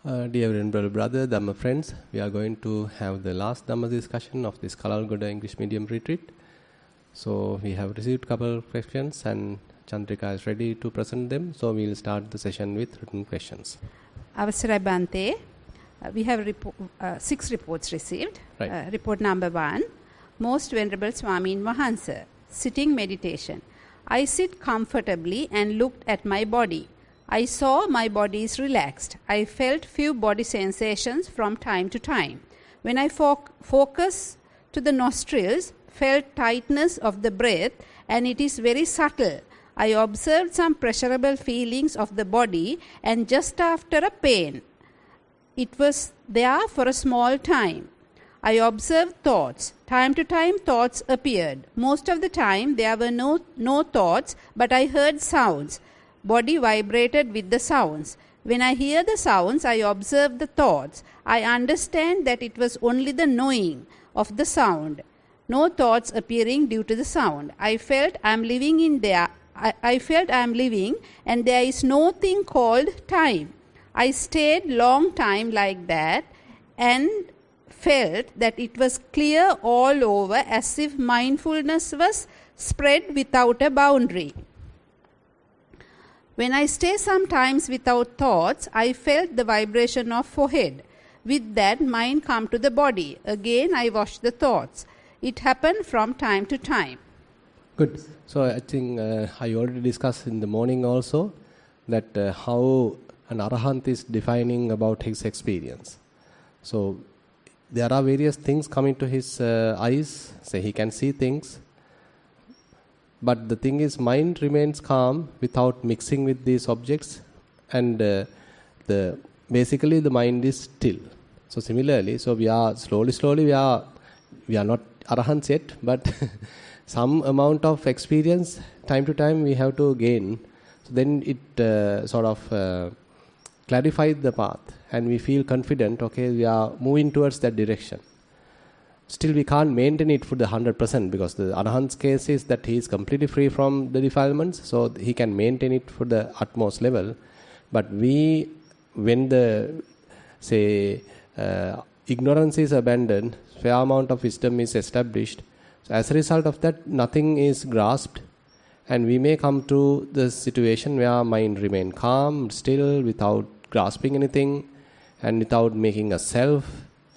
Dear Venerable Brother, Dhamma friends, we are going to have the last Dhamma discussion of this Kalalgoda English medium retreat. So we have received a couple of questions and Chandrika is ready to present them. So we will start the session with written questions. Avasarai Bhante, we have 6 reports received. Right. Report number 1, Most Venerable Swamin Wahansa, sitting meditation. I sit comfortably and looked at my body. I saw my body is relaxed. I felt few body sensations from time to time. When I focus to the nostrils, felt tightness of the breath, and it is very subtle. I observed some pleasurable feelings of the body, and just after a pain. It was there for a small time. I observed thoughts. Time to time thoughts appeared. Most of the time there were no thoughts, but I heard sounds. Body vibrated with the sounds. When I hear the sounds, I observe the thoughts. I understand that it was only the knowing of the sound. No thoughts appearing due to the sound. I felt I am living in there. I felt I am living and there is no thing called time. I stayed long time like that and felt that it was clear all over as if mindfulness was spread without a boundary. When I stay sometimes without thoughts, I felt the vibration of forehead. With that, mind come to the body. Again, I watched the thoughts. It happened from time to time. Good. So I think I already discussed in the morning also that how an Arahant is defining about his experience. So there are various things coming to his eyes. Say he can see things. But the thing is, mind remains calm without mixing with these objects, and basically the mind is still. So similarly, so we are slowly we are not arahants yet, but some amount of experience time to time we have to gain. So then it sort of clarifies the path, and we feel confident. Okay, we are moving towards that direction. Still, we can't maintain it for the 100% because the Arahant's case is that he is completely free from the defilements, so he can maintain it for the utmost level. But when the ignorance is abandoned, fair amount of wisdom is established. So as a result of that, nothing is grasped, and we may come to the situation where mind remain calm, still, without grasping anything, and without making a self.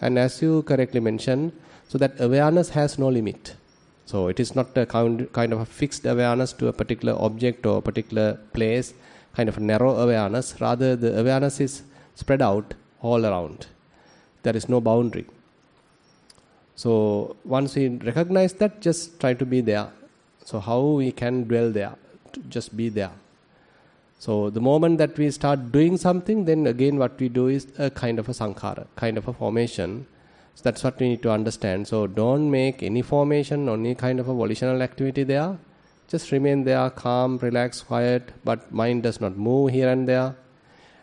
And as you correctly mentioned, so that awareness has no limit. So it is not a kind of a fixed awareness to a particular object or a particular place, kind of a narrow awareness. Rather, the awareness is spread out all around. There is no boundary. So once we recognize that, just try to be there. So how we can dwell there? To just be there. So the moment that we start doing something, then again what we do is a kind of a sankhara, kind of a formation. So that's what we need to understand. So don't make any formation or any kind of a volitional activity there. Just remain there, calm, relaxed, quiet, but mind does not move here and there.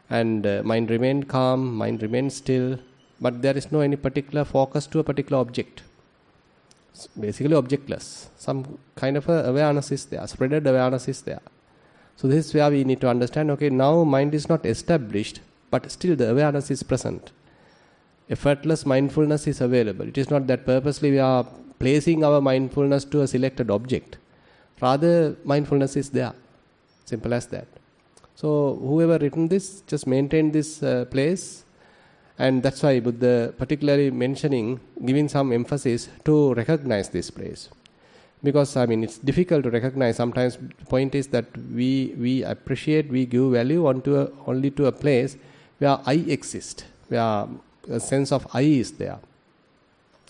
And mind remains calm, mind remains still, but there is no any particular focus to a particular object. It's basically objectless. Some kind of a awareness is there, spreaded awareness is there. So this is where we need to understand, okay, now mind is not established, but still the awareness is present. Effortless mindfulness is available. It is not that purposely we are placing our mindfulness to a selected object. Rather, mindfulness is there. Simple as that. So, whoever written this, just maintain this place. And that's why Buddha particularly giving some emphasis to recognize this place. Because, it's difficult to recognize. Sometimes the point is that we appreciate, we give value only to a place where I exist, where a sense of I is there.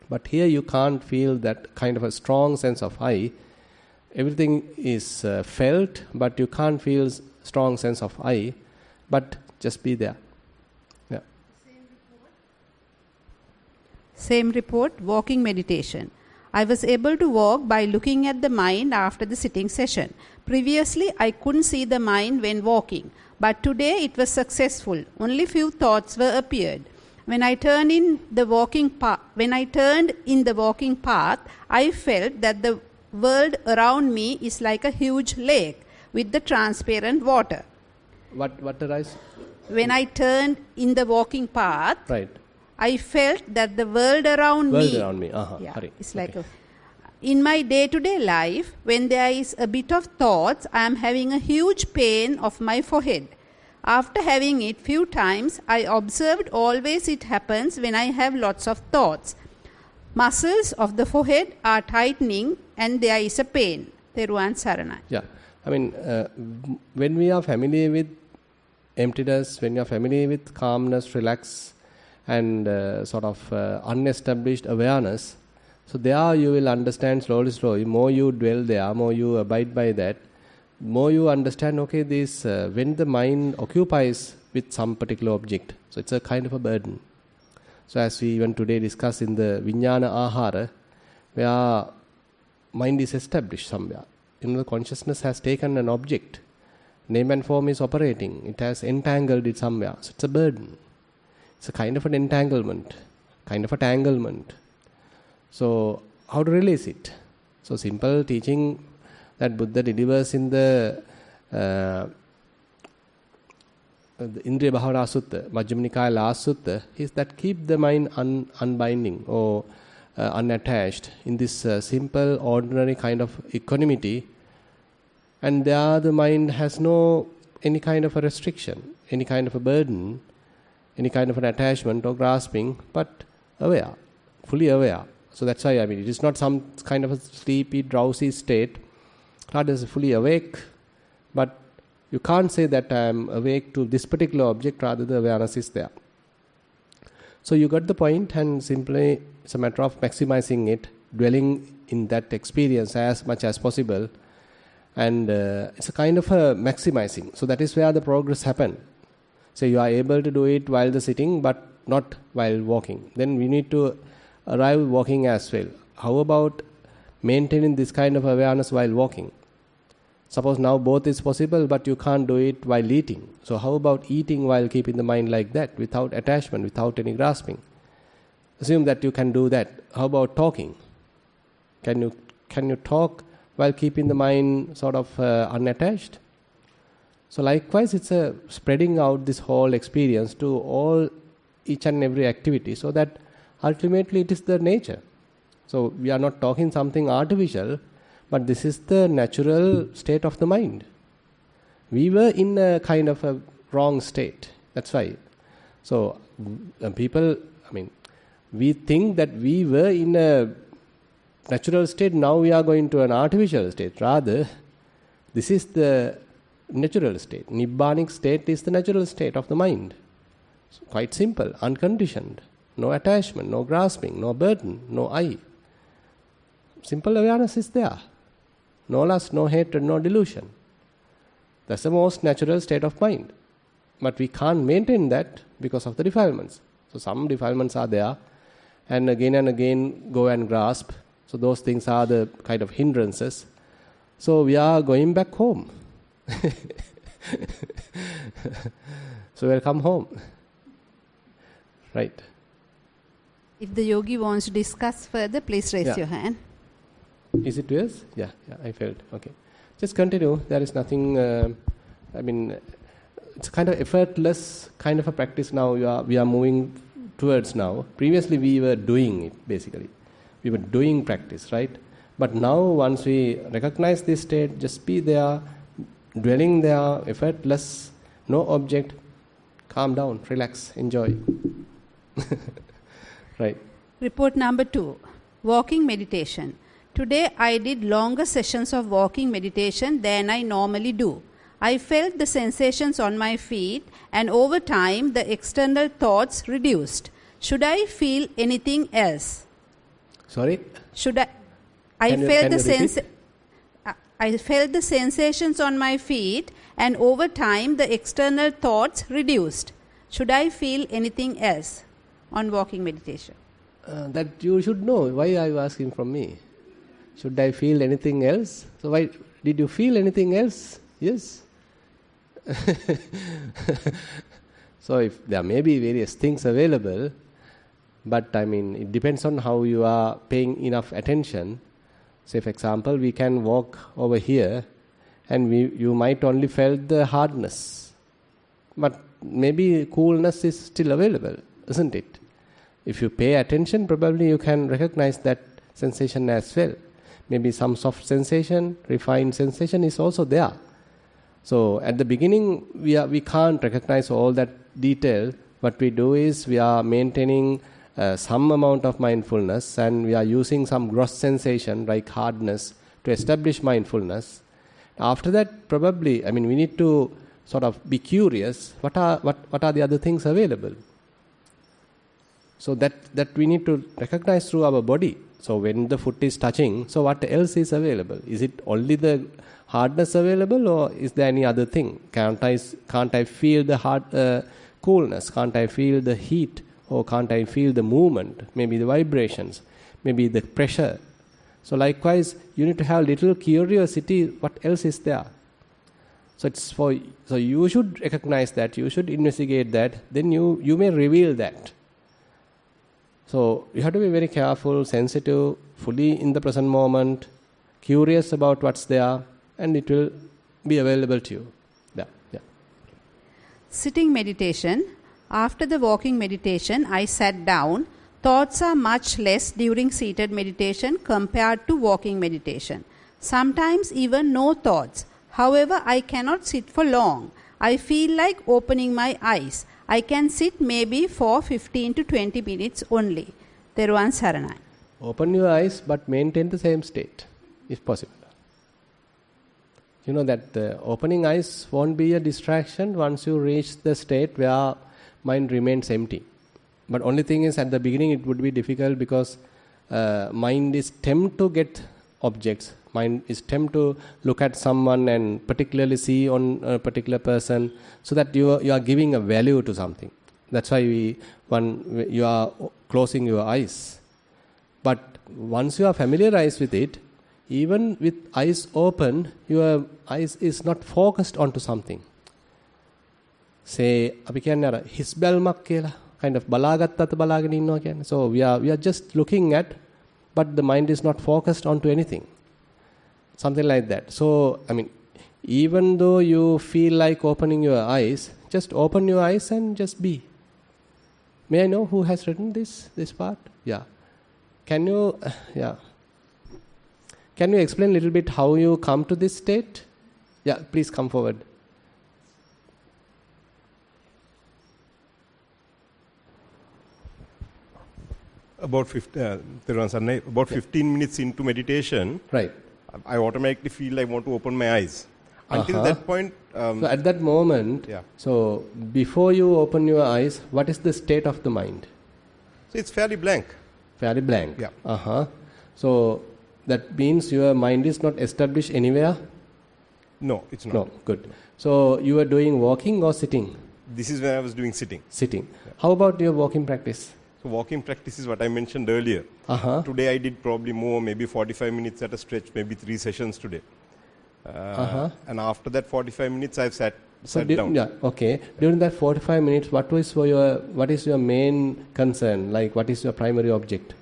But here you can't feel that kind of a strong sense of I. Everything is felt, but you can't feel strong sense of I. But just be there. Yeah. Same report, walking meditation. I was able to walk by looking at the mind after the sitting session. Previously, I couldn't see the mind when walking. But today it was successful. Only few thoughts were appeared. When I turned in the walking path, I felt that the world around me is like a huge lake with the transparent water. What arise? when I turned in the walking path, Right. I felt that the world around me. Yeah, Hari. It's like in my day-to-day life, when there is a bit of thoughts, I am having a huge pain of my forehead. After having it few times, I observed always it happens when I have lots of thoughts. Muscles of the forehead are tightening and there is a pain. Theruvan Sarana. Yeah. I mean, when we are familiar with emptiness, when you are familiar with calmness, relax, and sort of unestablished awareness, so there you will understand slowly, more you dwell there, more you abide by that, more you understand, okay, this when the mind occupies with some particular object, so it's a kind of a burden. So as we even today discuss in the Vijnana Ahara, where mind is established somewhere. The consciousness has taken an object. Name and form is operating. It has entangled it somewhere. So it's a burden. It's a kind of an entanglement, kind of a tanglement. So how to release it? So simple teaching that Buddha delivers in the Indriya Bhavana Sutta, Majjhima Nikaya last sutta, is that keep the mind unbinding or unattached in this simple, ordinary kind of equanimity, and there the mind has no any kind of a restriction, any kind of a burden, any kind of an attachment or grasping, but aware, fully aware. So that's why, I mean, it is not some kind of a sleepy, drowsy state. Rather, it's fully awake, but you can't say that I am awake to this particular object, rather the awareness is there. So you got the point, and simply it's a matter of maximizing it, dwelling in that experience as much as possible, and it's a kind of a maximizing. So that is where the progress happens. So you are able to do it while the sitting, but not while walking. Then we need to arrive walking as well. How about maintaining this kind of awareness while walking? Suppose now both is possible, but you can't do it while eating. So how about eating while keeping the mind like that, without attachment, without any grasping? Assume that you can do that. How about talking? Can you talk while keeping the mind sort of unattached? So likewise, it's a spreading out this whole experience to each and every activity, so that ultimately it is the nature. So we are not talking something artificial, but this is the natural state of the mind. We were in a kind of a wrong state. That's why. So people, I mean, we think that we were in a natural state, now we are going to an artificial state. Rather, this is the natural state. Nibbanic state is the natural state of the mind. So quite simple, unconditioned. No attachment, no grasping, no burden, no I. Simple awareness is there. No lust, no hatred, no delusion. That's the most natural state of mind. But we can't maintain that because of the defilements. So some defilements are there, and again go and grasp. So those things are the kind of hindrances. So we are going back home. So welcome home. Right. If the yogi wants to discuss further, please raise your hand. Is it yours? Yeah, I felt. Okay. Just continue. There is nothing, I mean, it's kind of effortless kind of a practice now we are moving towards now. Previously we were doing it, basically. We were doing practice, right? But now once we recognize this state, just be there, dwelling there, effortless, no object, calm down, relax, enjoy. Right. Report number 2, walking meditation. Today I did longer sessions of walking meditation than I normally do. I felt the sensations on my feet, and over time the external thoughts reduced. Should I feel anything else? Sorry? I felt the sensations on my feet, and over time the external thoughts reduced. Should I feel anything else on walking meditation? That you should know. Why are you asking from me? Should I feel anything else? So why did you feel anything else? Yes. So if there may be various things available, but I mean it depends on how you are paying enough attention. Say for example, we can walk over here, and you might only felt the hardness, but maybe coolness is still available, isn't it? If you pay attention, probably you can recognize that sensation as well. Maybe some soft sensation, refined sensation is also there. So at the beginning, we can't recognize all that detail. What we do is we are maintaining some amount of mindfulness, and we are using some gross sensation like hardness to establish mindfulness. After that, probably, we need to sort of be curious. What are the other things available? So that we need to recognize through our body. So when the foot is touching, so what else is available? Is it only the hardness available, or is there any other thing? Can't I feel the coolness? Can't I feel the heat? Or can't I feel the movement? Maybe the vibrations, maybe the pressure. So likewise, you need to have little curiosity. What else is there? So you should recognize that. You should investigate that. Then you may reveal that. So you have to be very careful, sensitive, fully in the present moment, curious about what's there, and it will be available to you. Yeah. Sitting meditation. After the walking meditation, I sat down. Thoughts are much less during seated meditation compared to walking meditation. Sometimes even no thoughts. However, I cannot sit for long. I feel like opening my eyes. I can sit maybe for 15 to 20 minutes only. Thero Saranai. Open your eyes but maintain the same state, if possible. You know that the opening eyes won't be a distraction once you reach the state where mind remains empty. But only thing is, at the beginning it would be difficult because mind is tempted to get objects. Mind is tempted to look at someone and particularly see on a particular person, so that you are giving a value to something. That's why you are closing your eyes. But once you are familiarized with it, even with eyes open, your eyes is not focused onto something. Say, අපි කියන්නේ අර හිස් බැල්මක් කියලා kind of බලාගත් අත බලාගෙන ඉන්නවා කියන්නේ. So we are just looking at, but the mind is not focused onto anything. Something like that. So even though you feel like opening your eyes, just open your eyes and just be. May I know who has written this part? Yeah. Can you explain a little bit how you come to this state? Yeah, please come forward. About 15 minutes into meditation, right, I automatically feel like I want to open my eyes. Until that point... so at that moment, so before you open your eyes, what is the state of the mind? So it's fairly blank. Fairly blank? Yeah. So that means your mind is not established anywhere? No, it's not. No, good. So you are doing walking or sitting? This is when I was doing sitting. Sitting. Yeah. How about your walking practice? So walking practice is what I mentioned earlier. Today I did probably more, maybe 45 minutes at a stretch, maybe 3 sessions today. And after that 45 minutes I've sat down. Yeah, okay. During that 45 minutes, what is your main concern? Like, what is your primary object?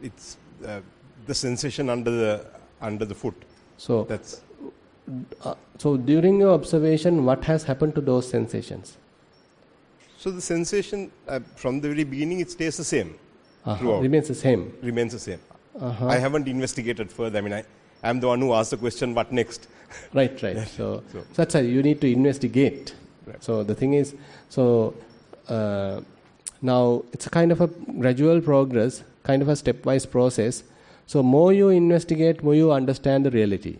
It's the sensation under the foot. So that's. So during your observation, what has happened to those sensations? So the sensation from the very beginning, it stays the same. Remains the same. Remains the same. I haven't investigated further. I'm the one who asked the question, what next? Right. So that's why you need to investigate. Right. So the thing is, now it's a kind of a gradual progress, kind of a stepwise process. So more you investigate, more you understand the reality.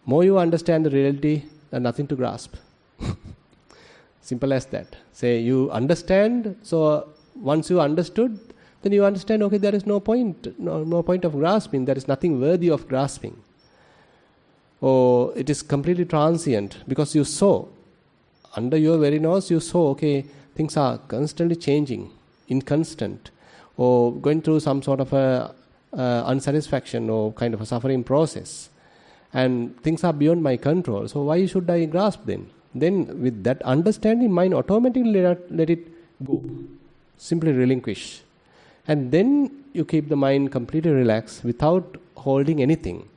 More you understand the reality, there's nothing to grasp. Simple as that. Say you understand, so once you understood, then you understand, okay, there is no point of grasping, there is nothing worthy of grasping. Or it is completely transient, because you saw, under your very nose you saw, okay, things are constantly changing, inconstant, or going through some sort of a unsatisfaction or kind of a suffering process. And things are beyond my control, so why should I grasp then? Then with that understanding, mind automatically let it go. Simply relinquish. And then you keep the mind completely relaxed without holding anything.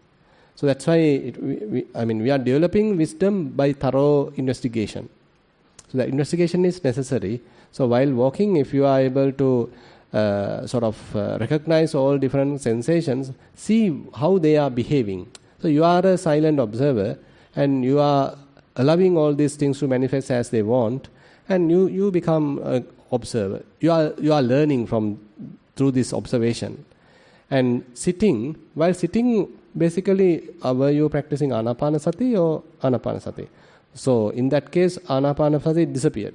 So that's why we are developing wisdom by thorough investigation. So the investigation is necessary. So while walking, if you are able to recognize all different sensations, see how they are behaving. So you are a silent observer and you are allowing all these things to manifest as they want, and you become an observer. You are learning through this observation. And while sitting, basically, were you practicing Anapanasati or Anapanasati? So in that case, Anapanasati disappeared.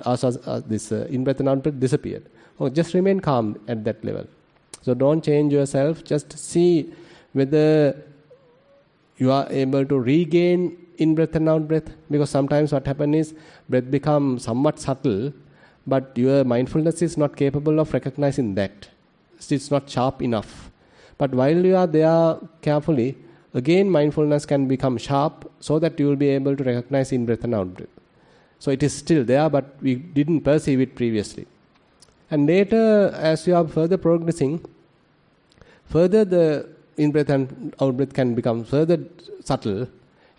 This in-breath and out-breath disappeared. Or just remain calm at that level. So don't change yourself. Just see whether you are able to regain in-breath and out-breath. Because sometimes what happens is, breath becomes somewhat subtle, but your mindfulness is not capable of recognizing that. It's not sharp enough. But while you are there carefully, again mindfulness can become sharp so that you will be able to recognize in-breath and out-breath. So it is still there, but we didn't perceive it previously. And later, as you are further progressing, further the in-breath and out-breath can become further subtle,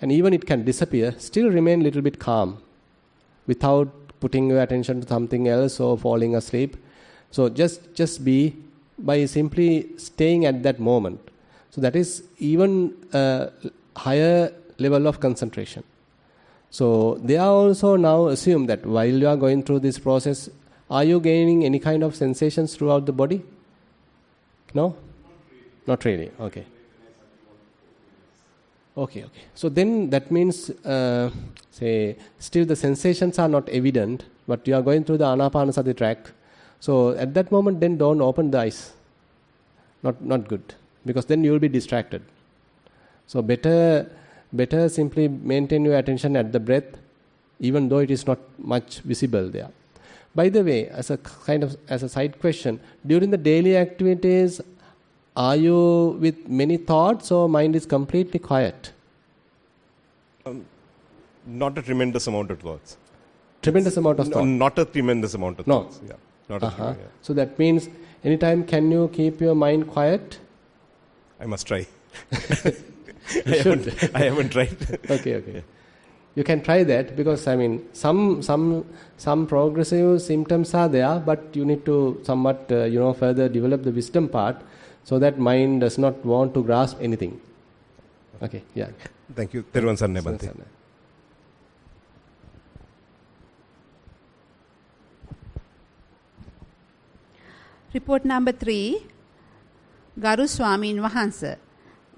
and even it can disappear, still remain a little bit calm without putting your attention to something else or falling asleep. So just be by simply staying at that moment. So that is even a higher level of concentration. So they are also now assume that while you are going through this process, are you gaining any kind of sensations throughout the body? No? Not really. Okay. Okay. So then that means, still the sensations are not evident, but you are going through the Anapanasati track. So at that moment, then don't open the eyes. Not good, because then you will be distracted. So better simply maintain your attention at the breath, even though it is not much visible there. By the way, as a side question, during the daily activities, are you with many thoughts or mind is completely quiet? Not a tremendous amount of thoughts. Tremendous amount of thoughts? Not a tremendous amount of thoughts. Yeah. Not a tremendous, yeah. So that means anytime can you keep your mind quiet? I must try. I haven't tried. Okay. Yeah. You can try that, because some progressive symptoms are there, but you need to somewhat further develop the wisdom part, so that mind does not want to grasp anything. Okay, yeah. Thank you. Thero Bante. Report number 3. Garu Swamin Vahansa.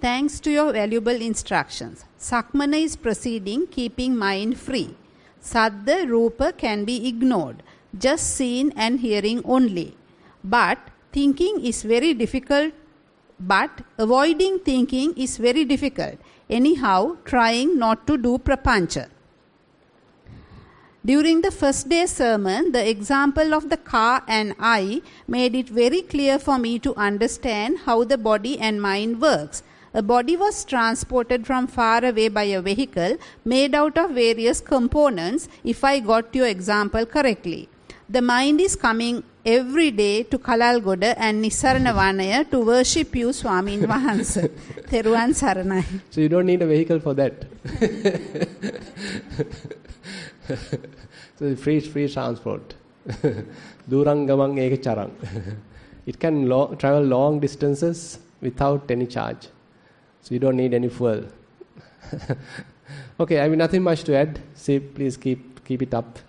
Thanks to your valuable instructions. Sakmana is proceeding, keeping mind free. Saddha, Rupa can be ignored, just seen and hearing only. But thinking is very difficult. But avoiding thinking is very difficult. Anyhow, trying not to do prapancha. During the first day sermon, the example of the car and I made it very clear for me to understand how the body and mind works. A body was transported from far away by a vehicle made out of various components, if I got your example correctly. The mind is coming every day to Kalalgoda and Nissarana Vanaya to worship you, Swamin Vahansa. Theruvan Saranai. So you don't need a vehicle for that. So free transport. Durangamang ekacharang. It can travel long distances without any charge. So you don't need any fuel. Okay, I have nothing much to add. See, please keep it up.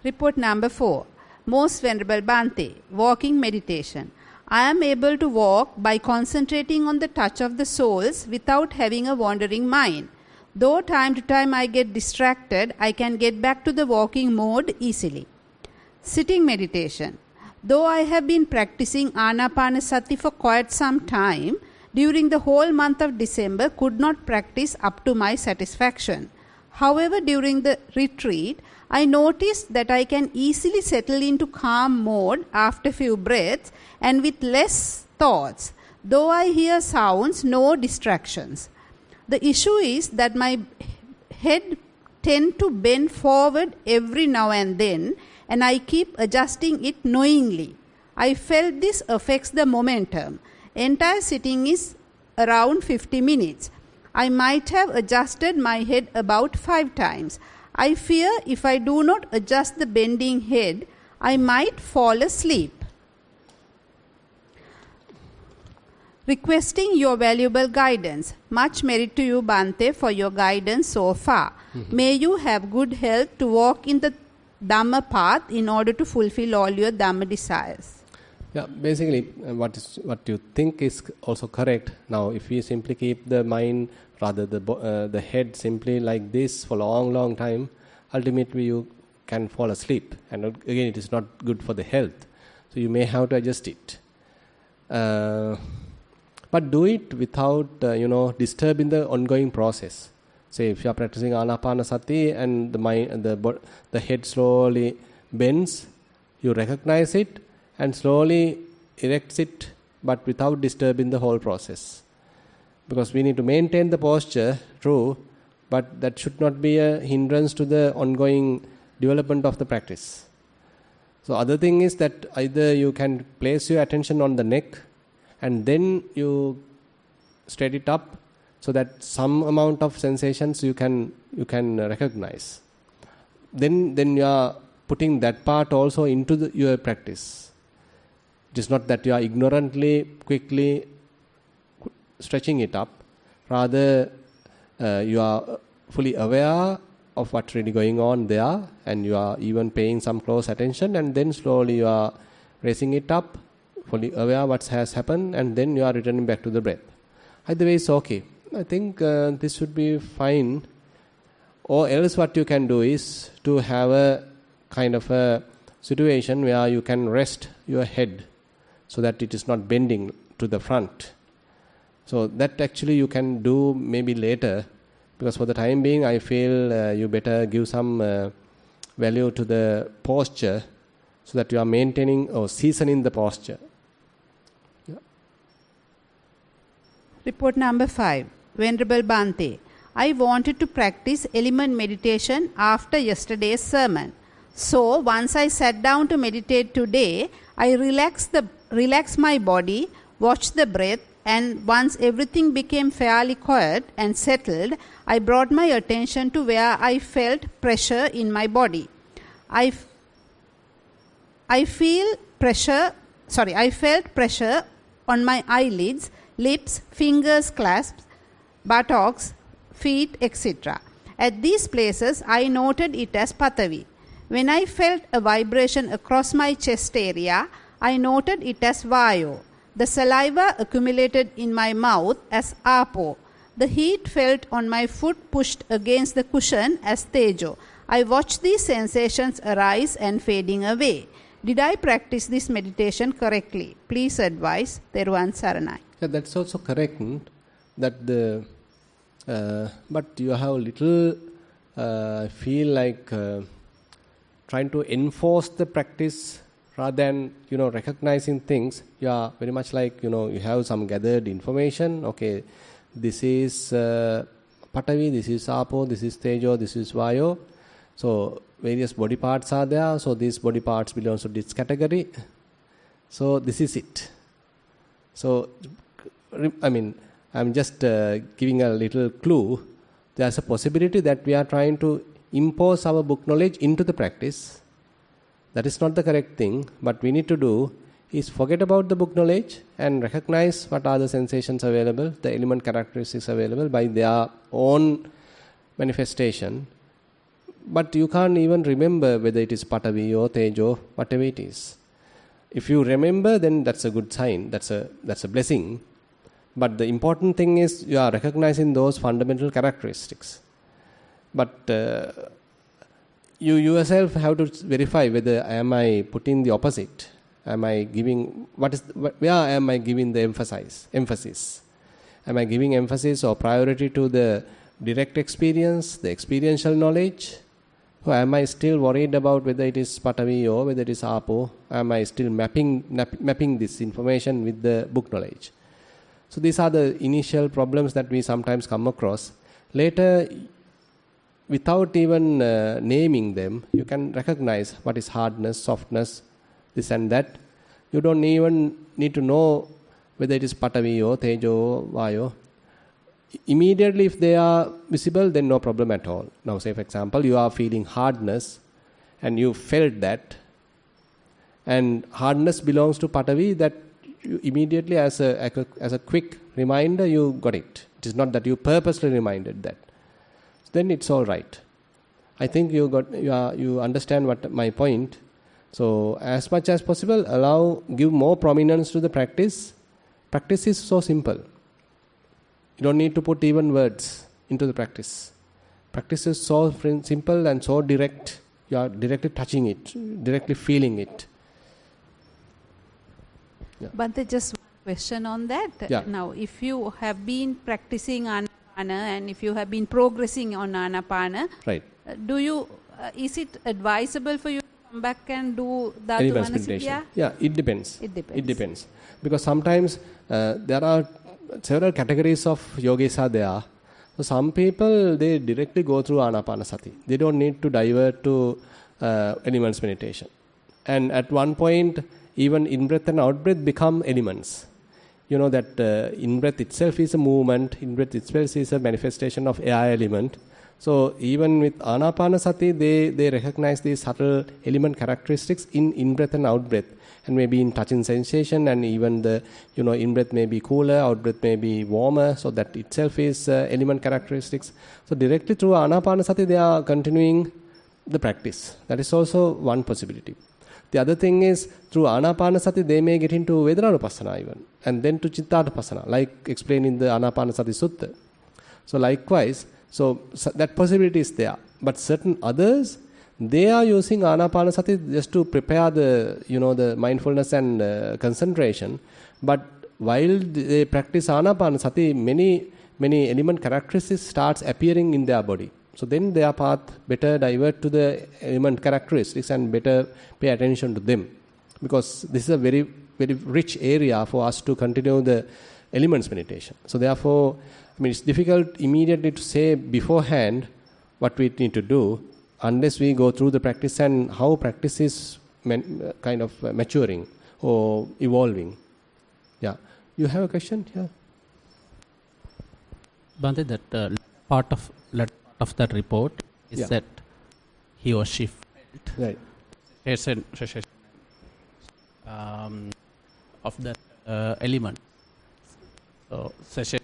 Report number 4. Most Venerable Bhante, walking meditation. I am able to walk by concentrating on the touch of the soles without having a wandering mind. Though time to time I get distracted, I can get back to the walking mode easily. Sitting meditation. Though I have been practicing Anapanasati for quite some time, during the whole month of December could not practice up to my satisfaction. However, during the retreat, I noticed that I can easily settle into calm mode after few breaths and with less thoughts. Though I hear sounds, no distractions. The issue is that my head tends to bend forward every now and then, and I keep adjusting it knowingly. I felt this affects the momentum. Entire sitting is around 50 minutes. I might have adjusted my head about 5 times. I fear if I do not adjust the bending head, I might fall asleep. Requesting your valuable guidance. Much merit to you, Bhante, for your guidance so far. May you have good health to walk in the Dhamma path in order to fulfill all your Dhamma desires. Yeah, basically what you think is also correct. Now, if we simply keep the mind, rather the head simply like this for long time, ultimately you can fall asleep. And again, it is not good for the health. So you may have to adjust it. But do it without, disturbing the ongoing process. Say, if you are practicing Anapanasati and the head slowly bends, you recognize it and slowly erects it, but without disturbing the whole process. Because we need to maintain the posture, true, but that should not be a hindrance to the ongoing development of the practice. So other thing is that either you can place your attention on the neck and then you straight it up so that some amount of sensations you can recognize. Then you are putting that part also into your practice. It is not that you are ignorantly, quickly stretching it up. Rather, you are fully aware of what's really going on there, and you are even paying some close attention, and then slowly you are raising it up, fully aware what has happened, and then you are returning back to the breath. Either way is okay. I think this should be fine. Or else what you can do is to have a kind of a situation where you can rest your head so that it is not bending to the front. So that actually you can do maybe later, because for the time being I feel you better give some value to the posture so that you are maintaining or seasoning the posture. Yeah. Report number 5. Venerable Bhante, I wanted to practice element meditation after yesterday's sermon. So once I sat down to meditate today, I relaxed my body, watched the breath, and once everything became fairly quiet and settled, I brought my attention to where I felt pressure in my body. I felt pressure on my eyelids, lips, fingers clasped, buttocks, feet, etc. At these places, I noted it as Patavi. When I felt a vibration across my chest area, I noted it as Vayo. The saliva accumulated in my mouth as Apo. The heat felt on my foot pushed against the cushion as Tejo. I watched these sensations arise and fading away. Did I practice this meditation correctly? Please advise. Thero Saranai. Yeah, that's also correct. That but you have little feel like trying to enforce the practice rather than recognizing things. You are very much like you have some gathered information. Okay, this is Patavi, this is Apo, this is Tejo, this is Vayo. So various body parts are there. So these body parts belong to this category. So this is it. So I'm just giving a little clue. There's a possibility that we are trying to impose our book knowledge into the practice. That is not the correct thing. What we need to do is forget about the book knowledge and recognize what are the sensations available, the element characteristics available by their own manifestation. But you can't even remember whether it is Patavi or Tejo, whatever it is. If you remember, then that's a good sign. That's a blessing. But the important thing is you are recognizing those fundamental characteristics. But you yourself have to verify whether am I putting the opposite. Am I giving where am I giving the emphasis? Am I giving emphasis or priority to the direct experience, the experiential knowledge? Or am I still worried about whether it is Patavi or whether it is Apo? Am I still mapping this information with the book knowledge? So these are the initial problems that we sometimes come across. Later, without even naming them, you can recognize what is hardness, softness, this and that. You don't even need to know whether it is Patavi or Tejo or Vayo. immediately if they are visible, then no problem at all. Now say for example, you are feeling hardness and you felt that, and hardness belongs to Patavi, that you immediately as a quick reminder you got it. It is not that you purposely reminded that. Then it's all right. I think you understand what my point. So as much as possible, give more prominence to the practice. Practice is so simple. You don't need to put even words into the practice. Practice is so simple and so direct. You are directly touching it, directly feeling it. Yeah. But there's just one question on that. Yeah. Now, if you have been practicing Anapana and if you have been progressing on Anapana, right. Is it advisable for you to come back and do Dhatu Elemental Manasika? meditation. Yeah, it depends. It depends. It depends. Because sometimes there are several categories of yogesa there. So some people, they directly go through Anapanasati. They don't need to divert to elements meditation. And at one point, even in-breath and out-breath become elements. You know that in-breath itself is a movement, in-breath itself is a manifestation of air element. So even with Anapanasati, they recognize these subtle element characteristics in in-breath and out-breath. And maybe in touching sensation, and even the in-breath may be cooler, out-breath may be warmer. So that itself is element characteristics. So directly through Anapanasati, they are continuing the practice. That is also one possibility. The other thing is, through Anapanasati, they may get into Vedananupassana even, and then to Chittanupassana, like explained in the Anapanasati Sutta. So likewise, that possibility is there. But certain others, they are using Anapanasati just to prepare the mindfulness and concentration. But while they practice Anapanasati, many element characteristics starts appearing in their body. So then their path better divert to the element characteristics and better pay attention to them. Because this is a very, very rich area for us to continue the elements meditation. So therefore, it's difficult immediately to say beforehand what we need to do unless we go through the practice and how practice is kind of maturing or evolving. Yeah. You have a question? Yeah. Bhante, that part of that report is that he or she felt right. Of that element. So session.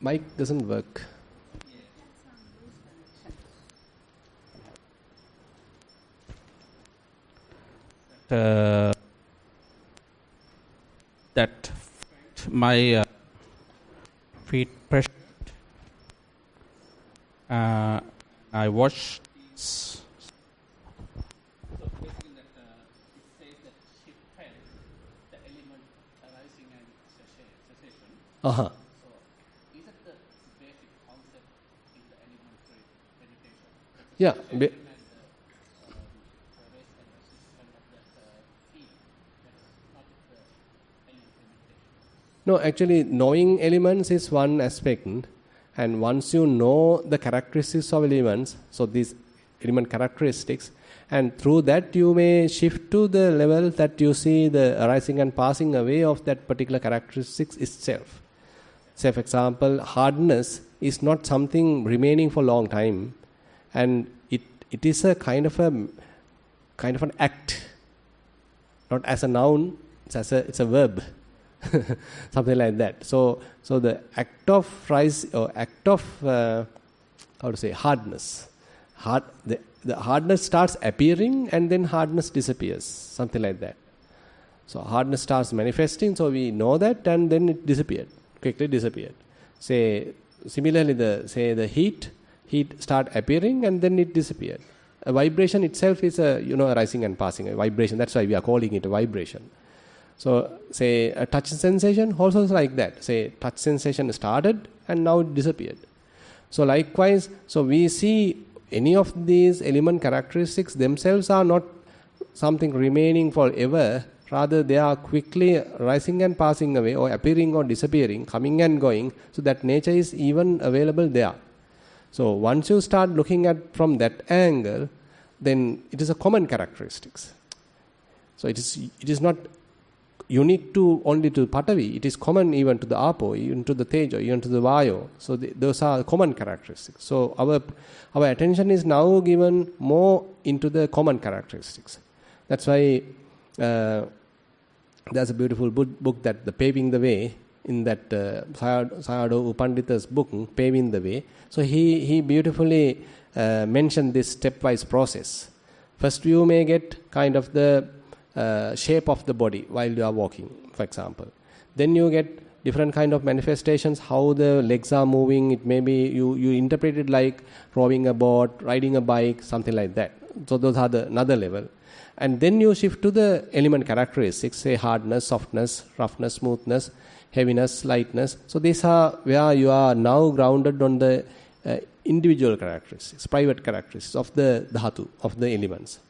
Mic doesn't work. That my feet pressed. I watched. So basically, it says that she felt the element arising and cessation. Uh-huh. So, is it the basic concept in the element meditation? Yeah. No, actually, knowing elements is one aspect. And once you know the characteristics of elements, so these element characteristics, and through that you may shift to the level that you see the arising and passing away of that particular characteristics itself. Say, for example, hardness is not something remaining for a long time, and it is a kind of an act, not as a noun. It's a verb. Something like that. So the act of rise or act of hardness. The hardness starts appearing and then hardness disappears. Something like that. So hardness starts manifesting. So we know that, and then it quickly disappeared. Similarly, the heat start appearing and then it disappeared. A vibration itself is a rising and passing. A vibration. That's why we are calling it a vibration. So, say a touch sensation also is like that. Say touch sensation started and now it disappeared. So likewise, we see any of these element characteristics themselves are not something remaining forever. Rather, they are quickly rising and passing away, or appearing or disappearing, coming and going. So that nature is even available there. So once you start looking at from that angle, then it is a common characteristics. So it is not unique to only to Patavi. It is common even to the Apo, even to the Tejo, even to the Vayo. So those are common characteristics. So our attention is now given more into the common characteristics. That's why there's a beautiful book that the Paving the Way, in that Sayadaw Upandita's book, Paving the Way. So he beautifully mentioned this stepwise process. First you may get kind of the shape of the body while you are walking, for example. Then you get different kind of manifestations, how the legs are moving. It may be you interpret it like rowing a boat, riding a bike, something like that. So those are another level. And then you shift to the element characteristics, say hardness, softness, roughness, smoothness, heaviness, lightness. So these are where you are now grounded on the individual characteristics, private characteristics of the dhatu, of the elements.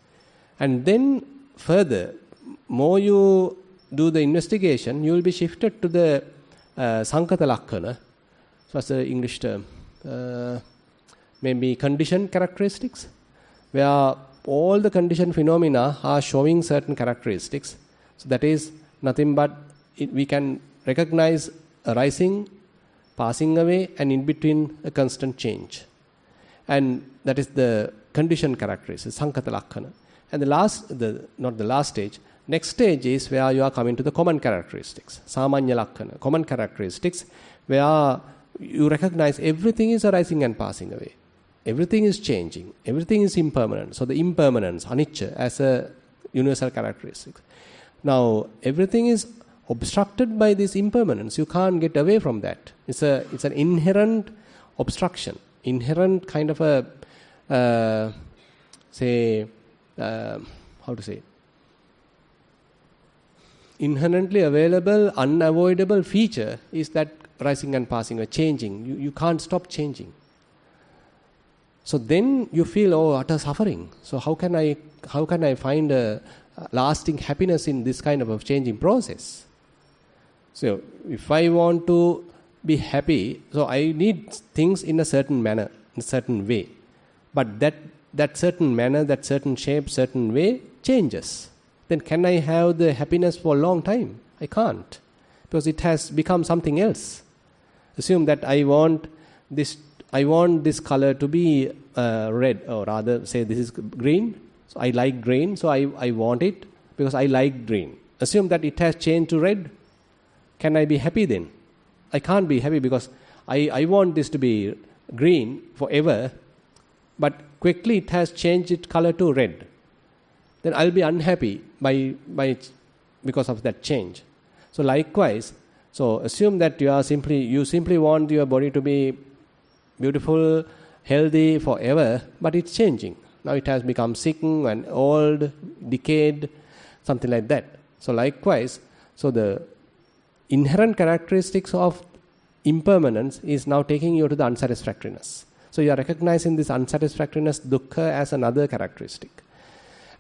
And then further, more you do the investigation, you will be shifted to the Sankata Lakkana. So that's the English term. Maybe condition characteristics, where all the conditioned phenomena are showing certain characteristics. So that is nothing but we can recognize a rising, passing away, and in between a constant change. And that is the conditioned characteristics, Sankata Lakkana. And not the last stage, next stage is where you are coming to the common characteristics, Samanya Lakkana, common characteristics, where you recognize everything is arising and passing away. Everything is changing. Everything is impermanent. So the impermanence, anicca, as a universal characteristic. Now, everything is obstructed by this impermanence. You can't get away from that. It's an inherent obstruction, inherent kind of a, inherently available, unavoidable feature is that rising and passing or changing. You can't stop changing. So then you feel, utter suffering. So how can I find a lasting happiness in this kind of a changing process? So if I want to be happy, so I need things in a certain manner, in a certain way. But that certain manner, that certain shape, certain way changes. Then can I have the happiness for a long time? I can't, because it has become something else. Assume that I want this color to be red, or rather say this is green. So I like green, so I want it because I like green. Assume that it has changed to red. Can I be happy then? I can't be happy because I want this to be green forever, but quickly it has changed its color to red. Then I'll be unhappy because of that change. So likewise, so assume that you simply want your body to be beautiful, healthy forever, but it's changing. Now it has become sick and old, decayed, something like that. So likewise, so the inherent characteristics of impermanence is now taking you to the unsatisfactoriness. So you are recognizing this unsatisfactoriness, dukkha, as another characteristic.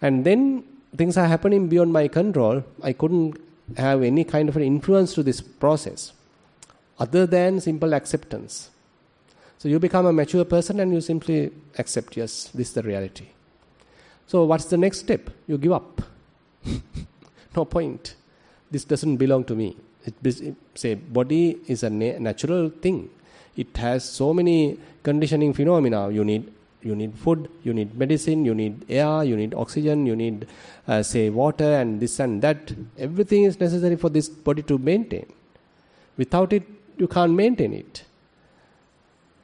And then things are happening beyond my control. I couldn't have any kind of an influence to this process other than simple acceptance. So you become a mature person and you simply accept, yes, this is the reality. So what's the next step? You give up. No point. This doesn't belong to me. Say body is a natural thing. It has so many conditioning phenomena. You need food, you need medicine, you need air, you need oxygen, you need water and this and that. Everything is necessary for this body to maintain. Without it, you can't maintain it.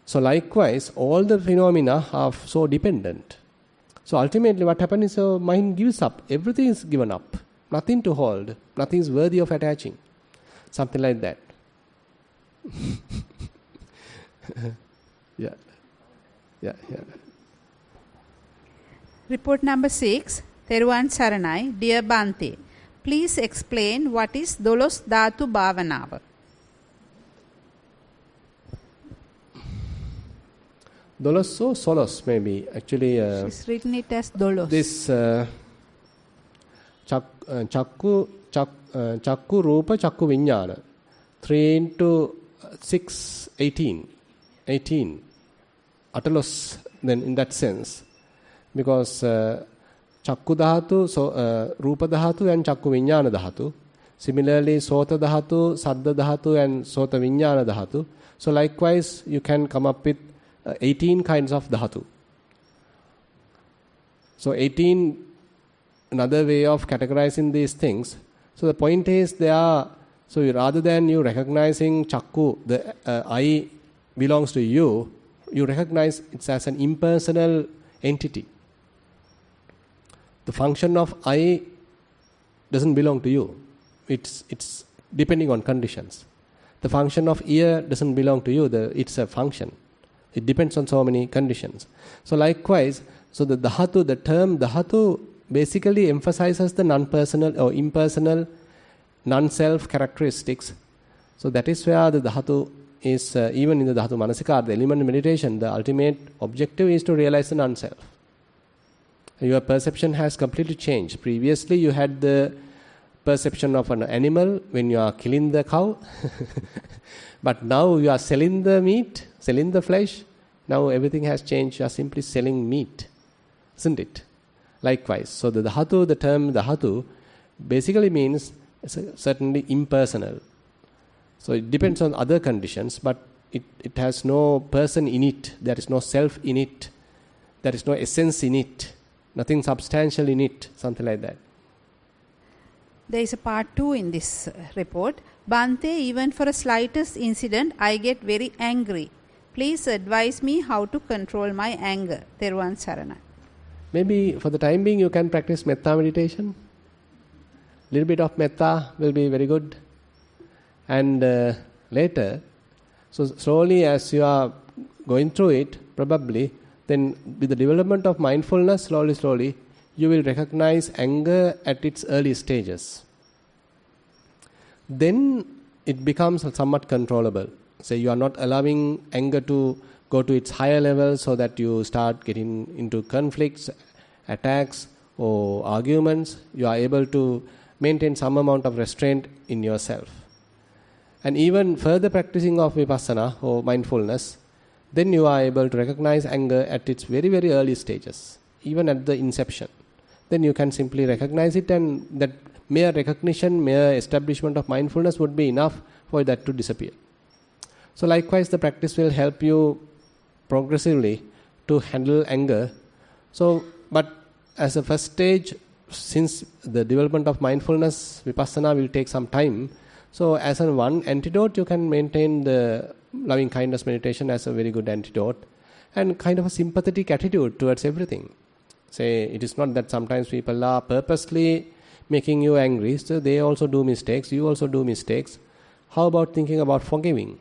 So likewise, all the phenomena are so dependent. So ultimately what happens is mind gives up. Everything is given up. Nothing to hold. Nothing is worthy of attaching. Something like that. Yeah. Report number 6, Theruvan Saranai, Dear Bhante. Please explain what is Dolos Dhatu Bhavanava. Dolos or solos maybe. Actually, she's written it as Dolos. This Chakku Rupa Chakku Viññāna, 3 into 6, 18. Atalos, then in that sense. Because Chakku Dhatu, so Rupa Dhatu and Chakku Viññāna Dhatu, Similarly, Sota Dhatu, Saddha Dhatu and Sota Vijnana Dhatu. So likewise, you can come up with 18 kinds of Dhatu. So 18, another way of categorizing these things. So the point is so rather than you recognizing Chakku, the eye belongs to you, you recognize it as an impersonal entity. The function of eye doesn't belong to you. It's depending on conditions. The function of ear doesn't belong to you. It's a function. It depends on so many conditions. So likewise, so the dhatu, the term dhatu basically emphasizes the non-personal or impersonal, non-self characteristics. So that is where the dhatu is, even in the dhatu manasikar, the element meditation, the ultimate objective is to realize the non-self. Your perception has completely changed. Previously you had the perception of an animal when you are killing the cow. But now you are selling the meat, selling the flesh. Now everything has changed. You are simply selling meat. Isn't it? Likewise. So the dhatu, the term dhatu, basically means certainly impersonal. So it depends on other conditions, but it has no person in it. There is no self in it. There is no essence in it. Nothing substantial in it. Something like that. There is a part 2 in this report. Bhante, even for a slightest incident, I get very angry. Please advise me how to control my anger. Theruvan Sarana. Maybe for the time being you can practice metta meditation. Little bit of metta will be very good. And later, so slowly as you are going through it, probably, then with the development of mindfulness, slowly, you will recognize anger at its early stages. Then it becomes somewhat controllable. Say you are not allowing anger to go to its higher level so that you start getting into conflicts, attacks or arguments. You are able to maintain some amount of restraint in yourself. And even further practicing of Vipassana or mindfulness, then you are able to recognize anger at its very, very early stages, even at the inception. Then you can simply recognize it, and that mere recognition, mere establishment of mindfulness would be enough for that to disappear. So likewise, the practice will help you progressively to handle anger. So, but as a first stage, since the development of mindfulness, Vipassana will take some time. So as a one antidote, you can maintain the loving kindness meditation as a very good antidote, and kind of a sympathetic attitude towards everything. Say, it is not that sometimes people are purposely making you angry, so they also do mistakes, you also do mistakes. How about thinking about forgiving?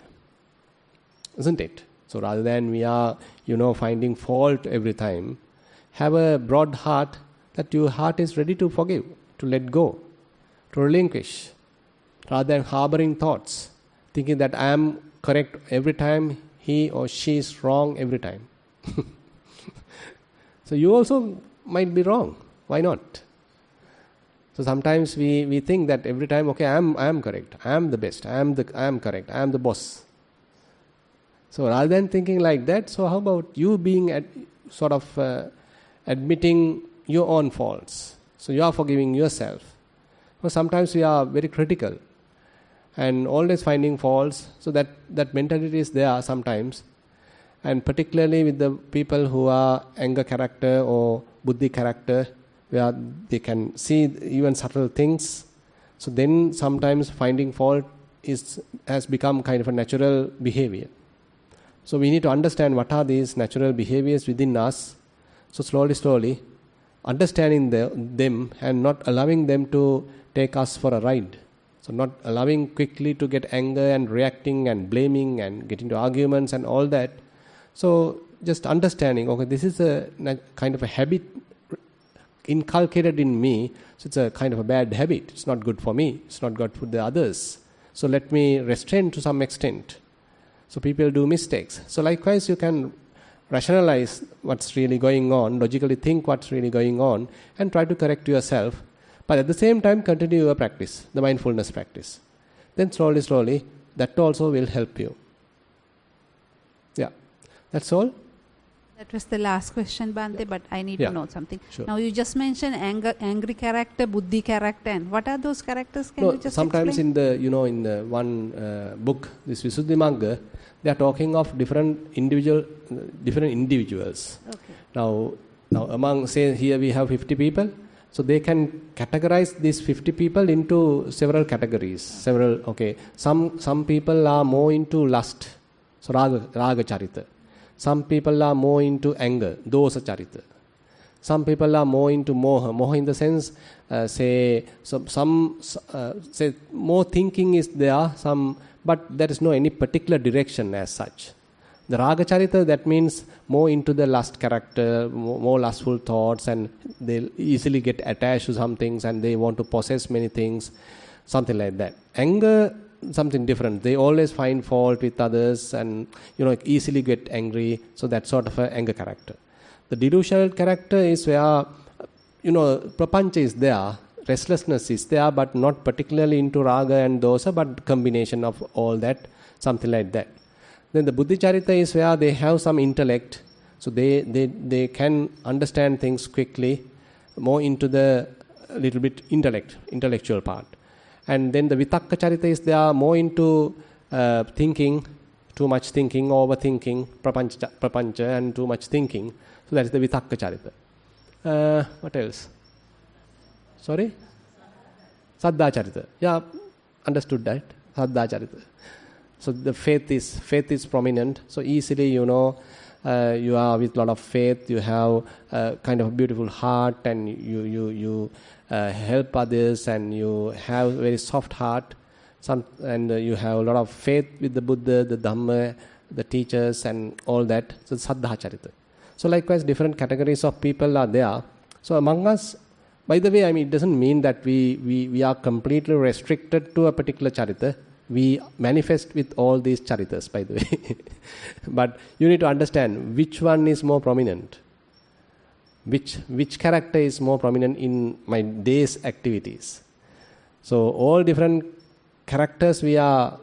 Isn't it? So rather than we are, finding fault every time, have a broad heart that your heart is ready to forgive, to let go, to relinquish, rather than harboring thoughts, thinking that I am correct every time, he or she is wrong every time. So you also might be wrong. Why not? So sometimes we think that every time, okay, I am correct, I am the best, I am correct, I am the boss. So rather than thinking like that, so how about you being admitting your own faults? So you are forgiving yourself. Well, sometimes we are very critical and always finding faults, so that mentality is there sometimes. And particularly with the people who are anger character or buddhi character, where they can see even subtle things. So then sometimes finding fault has become kind of a natural behavior. So we need to understand what are these natural behaviors within us. So slowly, understanding them and not allowing them to take us for a ride. So not allowing quickly to get anger and reacting and blaming and get into arguments and all that. So just understanding, okay, this is a kind of a habit inculcated in me. So it's a kind of a bad habit. It's not good for me. It's not good for the others. So let me restrain to some extent. So people do mistakes. So likewise, you can rationalize what's really going on, logically think what's really going on, and try to correct yourself. But at the same time, continue your practice, the mindfulness practice. Then slowly, that also will help you. Yeah, that's all. That was the last question, Bhante, but I need to know something. Sure. Now you just mentioned angry character, buddhi character, and what are those characters? Can you just sometimes explain? in the one book, this Visuddhimagga, they are talking of different individuals. Okay. Now among, say here we have 50 people, so they can categorize these 50 people into several categories. Some people are more into lust, so raga charita. Some people are more into anger, dosa charita. Some people are more into moha. Moha in the sense, say more thinking is there, but there is no any particular direction as such. The raga charita, that means more into the lust character, more lustful thoughts, and they easily get attached to some things and they want to possess many things, something like that. Anger, something different. They always find fault with others and easily get angry. So that sort of an anger character. The delusional character is where prapancha is there, restlessness is there, but not particularly into raga and dosa, but combination of all that, something like that. Then the buddhi charita is where they have some intellect, so they can understand things quickly, more into the little bit intellectual part. And then the vitakka charita is they are more into thinking, too much thinking, overthinking, prapancha and too much thinking. So that is the vitakka charita. What else? Sorry? Saddha charita. Yeah, understood that. Saddha charita. So the faith is prominent. So easily, you are with a lot of faith, you have kind of a beautiful heart, and you help others, and you have very soft heart, and you have a lot of faith with the Buddha, the Dhamma, the teachers, and all that. So Saddha charita. So likewise, different categories of people are there. So among us, by the way, it doesn't mean that we are completely restricted to a particular charita. We manifest with all these charitas, by the way. But you need to understand which one is more prominent. Which character is more prominent in my day's activities. So all different characters we are,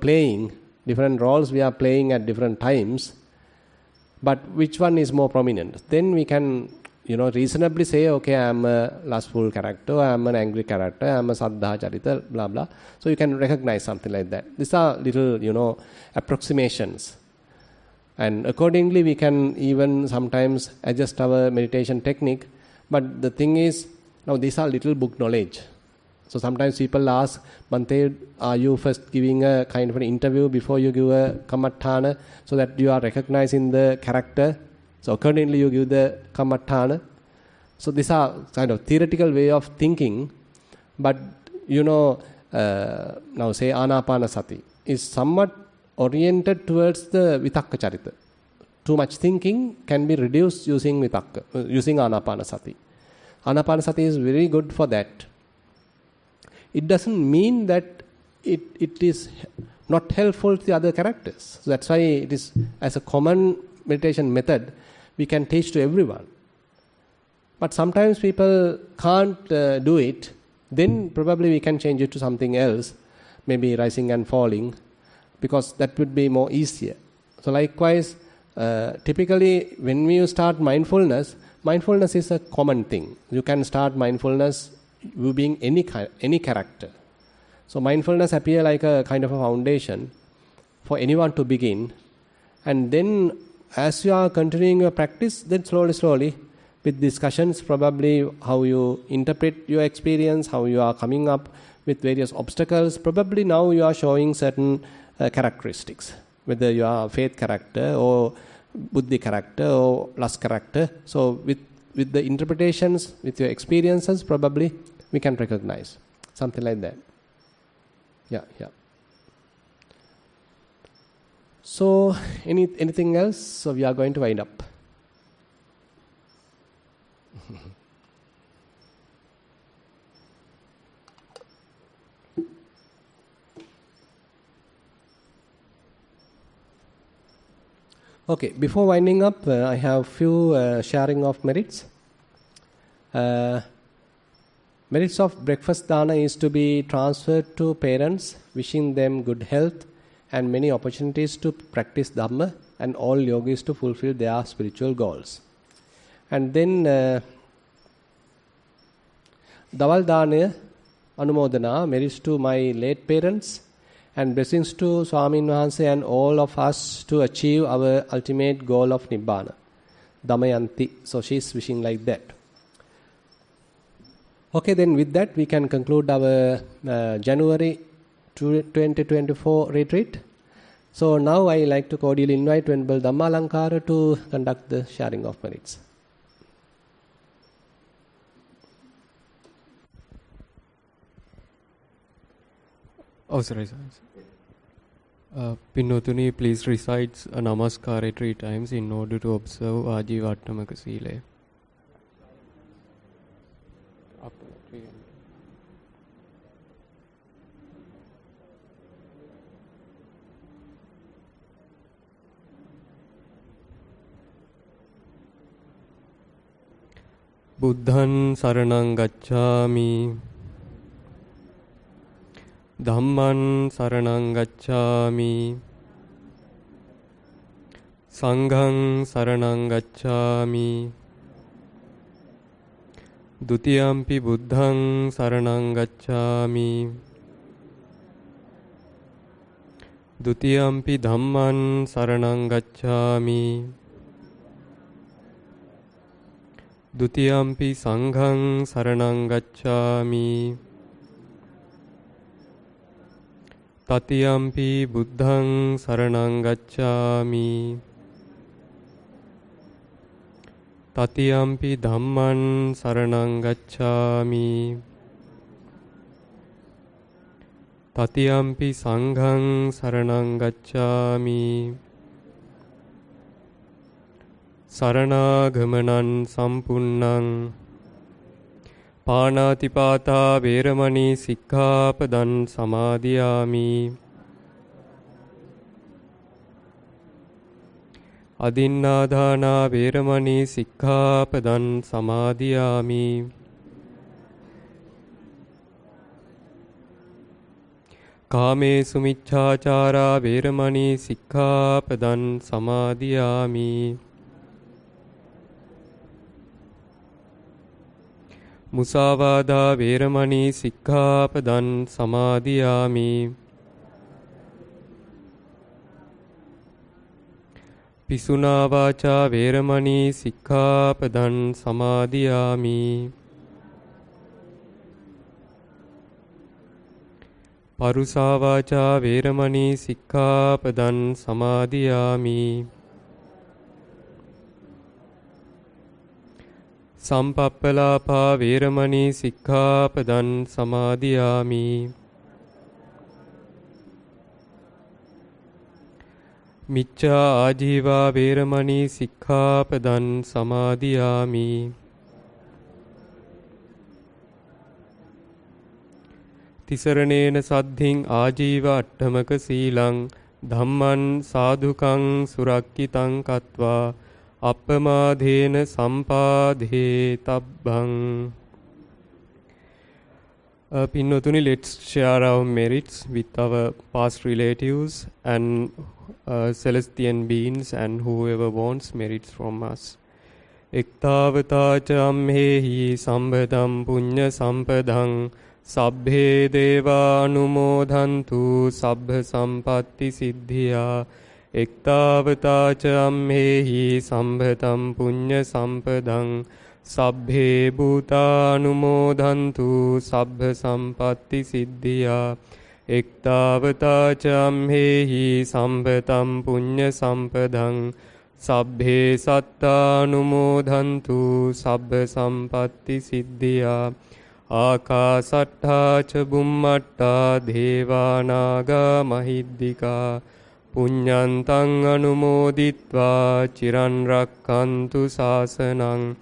playing, different roles we are playing at different times. But which one is more prominent? Then we can, reasonably say, okay, I am a lustful character, I am an angry character, I am a saddha charita, blah, blah. So you can recognize something like that. These are little, approximations. And accordingly, we can even sometimes adjust our meditation technique. But the thing is, now these are little book knowledge. So sometimes people ask, Bhante, are you first giving a kind of an interview before you give a kammatthana, so that you are recognizing the character? So accordingly, you give the kammatthana. So these are kind of theoretical way of thinking. But, now say anapanasati is somewhat oriented towards the vitakka charita. Too much thinking can be reduced using vitakka, using anapanasati. Anapanasati is very good for that. It doesn't mean that it is not helpful to the other characters. So that's why it is, as a common meditation method, we can teach to everyone. But sometimes people can't do it. Then probably we can change it to something else, maybe rising and falling, because that would be more easier. So likewise, typically when you start mindfulness is a common thing. You can start mindfulness you being any character. So mindfulness appear like a kind of a foundation for anyone to begin. And then as you are continuing your practice, then slowly, with discussions, probably how you interpret your experience, how you are coming up with various obstacles, probably now you are showing certain characteristics, whether you are faith character or buddhi character or lust character. So with the interpretations, with your experiences, probably we can recognize something like that. Yeah. So anything else? So we are going to wind up. Okay, before winding up, I have few sharing of merits. Merits of breakfast dana is to be transferred to parents, wishing them good health and many opportunities to practice Dhamma. and all yogis to fulfill their spiritual goals. And then Dawal Dana Anumodana, merits to my late parents, and blessings to Swamin Wahanse and all of us to achieve our ultimate goal of Nibbana. Damayanti. So she is wishing like that. Okay, then with that we can conclude our January 2024 retreat. So now I like to cordially invite Venerable Dhammalankara to conduct the sharing of merits. Sorry. Pinnotuni, please recite a namaskara 3 times in order to observe Ajivattamaka Sila. Buddhan saranang gacchami. Dhamman saranang gacchami. Sanghang saranang gacchami. Dutiyampi buddhang saranang gacchami. Dutiyampi dhamman saranang gacchami. Dutiyampi sanghang saranang gacchami. Tatiyampi buddhang saranang gacchami. Tatiyampi dhamman saranang gacchami. Tatiyampi sanghang saranang gacchami. Saranagamanan sampunnang. Panatipata veramani sikkhapadan samadhiyami. Adinnādhāna veramani sikkhapadan samadhiyami. Kāmesu miccācārā veramani sikkhapadan samadhiyami. Musāvādā veramani sikkhapadan samadhiyami. Pisunā vācā veramani sikkhapadan samadhiyami. Parusā vācā veramani sikkhapadan samadhiyami. Sampappalāpā veramani sikkhapadan samadhiyami. Micchā ājīvā veramani sikkhapadan samadhiyami. Tisaranena saddhiṃ ājīva attamaka sīlaṃ dhamman sādhukaṃ surakkitaṃ katvā appamādhena sampādhe tabbang. Pinnotuni, let's share our merits with our past relatives and celestial beings and whoever wants merits from us. Ektāvatā ca amhehi sambhadam punya sampadang sabbhe deva anumodhantu sabbha sampatti siddhiyā. Ektāvatā ca amhehi sambhatam punya sampadang sabbhe bhūtā anumodhantu sabbha sampatti siddhiyā. Ektāvatā ca amhehi sambhatam punya sampadang sabbhe sattā anumodhantu sabbha sampatti siddhiyā. Ākāsattā ca bhummattā devānāgā mahiddikā puññantaṃ anumoditvā ciran rakkantu sāsanaṃ.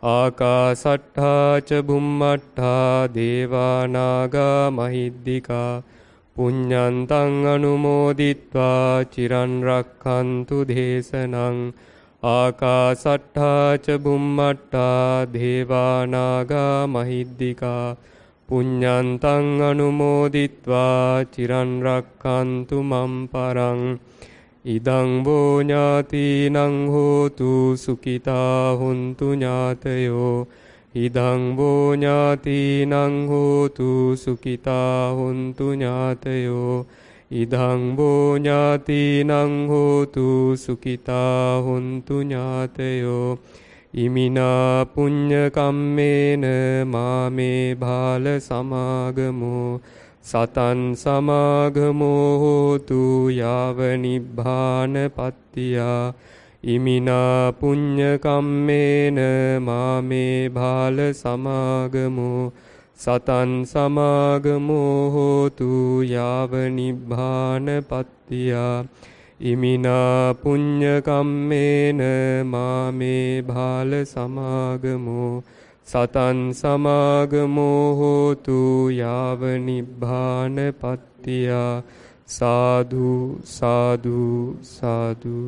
Ākāsattā ca bhummattā devānāgā mahiddikā puññantaṃ anumoditvā ciran rakkantu desanaṃ. Ākāsattā ca bhummattā devānāgā mahiddikā puññantaṃ anumoditvā ciran rakkantu mam paraṃ. ඉදං වෝ ඥාතිනං හෝතු සුඛිතා හුන්තු ඥාතයෝ ඉදං වෝ ඥාතිනං හෝතු සුඛිතා හුන්තු ඥාතයෝ ඉදං වෝ ඥාතිනං හෝතු සුඛිතා හුන්තු ඥාතයෝ ඉමිනා පුඤ්ඤ කම්මේන මාමේ භාල සමාගමෝ සතං සමාගමෝ හෝතු යාව නිබ්බාන පත්තියා ඉමිනා පුඤ්ඤ කම්මේන මාමේ භාල සමාගමෝ සතං සමාගමෝ හෝතු යාව නිබ්බාන පත්තියා ඉමිනා පුඤ්ඤ කම්මේන මාමේ භාල සමාගමෝ සතං සමාගමෝ හෝතු යාව නිබ්බාන පත්තියා සාදු සාදු සාදු